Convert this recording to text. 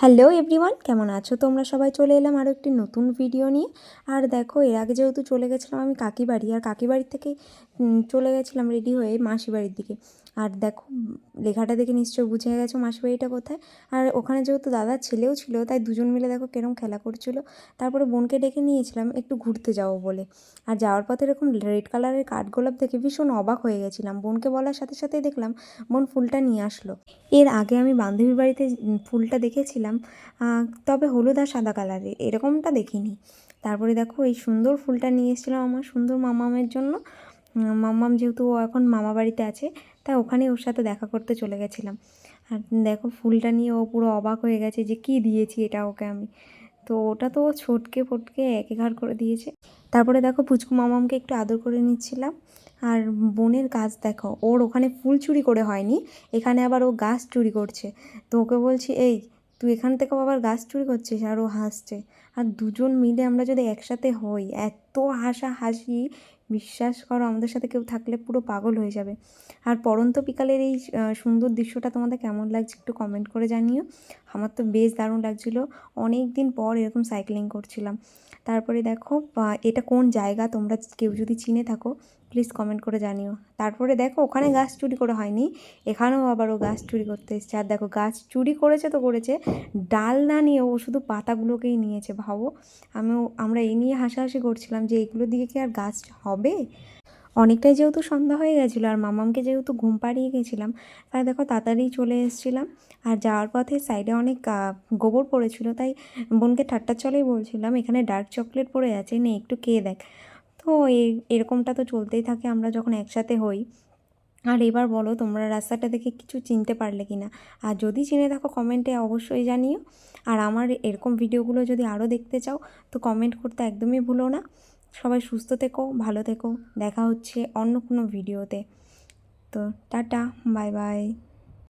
Hello everyone, কেমন আছো তোমরা সবাই? চলে এলাম আরও একটি নতুন ভিডিও নিয়ে। আর দেখো, এর আগে যেহেতু চলে গেছিলাম আমি কাকিবাড়ি, আর কাকিবাড়ির থেকে চলে গেছিলাম রেডি হয়ে মাসি বাড়ির দিকে। আর দেখো, লেখাটা দেখে নিশ্চয়ই বুঝে গেছো মাসি বাড়িটা কোথায়। আর ওখানে যেহেতু দাদার ছেলেও ছিল, তাই দুজন মিলে দেখো কেরম খেলা করছিল। তারপরে বোনকে ডেকে নিয়েছিলাম একটু ঘুরতে যাবো বলে। আর যাওয়ার পথে এরকম রেড কালারের কাঠগোলাপ দেখে ভীষণ অবাক হয়ে গেছিলাম। বোনকে বলার সাথে সাথেই দেখলাম বোন ফুলটা নিয়ে আসলো। এর আগে আমি বান্ধবীর বাড়িতে ফুলটা দেখেছিলাম, তবে হলুদ আর সাদা কালারের, এরকমটা দেখিনি। তারপরে দেখো এই সুন্দর ফুলটা নিয়ে এসেছিলাম আমার সুন্দর মামামের জন্য। মাম্মাম যেহেতু ও এখন মামা বাড়িতে আছে, তাই ওখানে ওর সাথে দেখা করতে চলে গেছিলাম। আর দেখো ফুলটা নিয়ে ও পুরো অবাক হয়ে গেছে যে কী দিয়েছি এটা ওকে আমি। তো ওটা তো ও ছটকে ফটকে একেঘাট করে দিয়েছে। তারপরে দেখো পুচকু মামামকে একটু আদর করে নিচ্ছিলাম। আর বোনের গাছ দেখো, ওর ওখানে ফুল চুরি করে হয়নি, এখানে আবার ও গাছ চুরি করছে। তো ওকে বলছি, এই তুই এখান থেকেও আবার গাছ চুরি করছিস? আর ও হাসছে। আর দুজন মিলে আমরা যদি একসাথে হই, এত হাসাহাসি, বিশ্বাস করো আমাদের সাথে কেউ থাকলে পুরো পাগল হয়ে যাবে। আর পড়ন্ত বিকালের এই সুন্দর দৃশ্যটা তোমাদের কেমন লাগছে একটু কমেন্ট করে জানিও। আমার তো বেশ দারুণ লাগছিলো, অনেক দিন পর এরকম সাইক্লিং করছিলাম। তারপরে দেখো এটা কোন জায়গা, তোমরা কেউ যদি চিনে থাকো প্লিজ কমেন্ট করে জানিও। তারপরে দেখো ওখানে গাছ চুরি করে হয়নি, এখানেও আবার ও গাছ চুরি করতে এসেছে। আর দেখো গাছ চুরি করেছে তো করেছে, ডাল না নিয়ে ও শুধু পাতাগুলোকেই নিয়েছে। ভাবো, আমরা এই নিয়ে হাসাহাসি করছিলাম যে এগুলো দিয়ে কি আর গাছ হবে। অনেকটাই যেহেতু সন্ধ্যা হয়ে গেছিলো আর মামামকে যেহেতু ঘুম পাড়িয়ে গেছিলাম, তাই দেখো তাড়াতাড়ি চলে এসেছিলাম। আর যাওয়ার পথে সাইডে অনেক গোবর পড়েছিল, তাই বোনকে ঠাট্টার চলেই বলছিলাম এখানে ডার্ক চকলেট পড়ে আছে, নে একটু খেয়ে দেখ। তো এরকমটা তো চলতেই থাকে আমরা যখন একসাথে হই। আর এবার বলো তোমরা রাস্তাটা দেখে কিছু চিনতে পারলে কি না? আর যদি চিনে থাকো কমেন্টে অবশ্যই জানিও। আর আমার এরকম ভিডিওগুলো যদি আরও দেখতে চাও তো কমেন্ট করতে একদমই ভুলো না। সবাই সুস্থ থেকো, ভালো থেকো, দেখা হচ্ছে অন্য কোনো ভিডিওতে। তো টাটা, বাই বাই।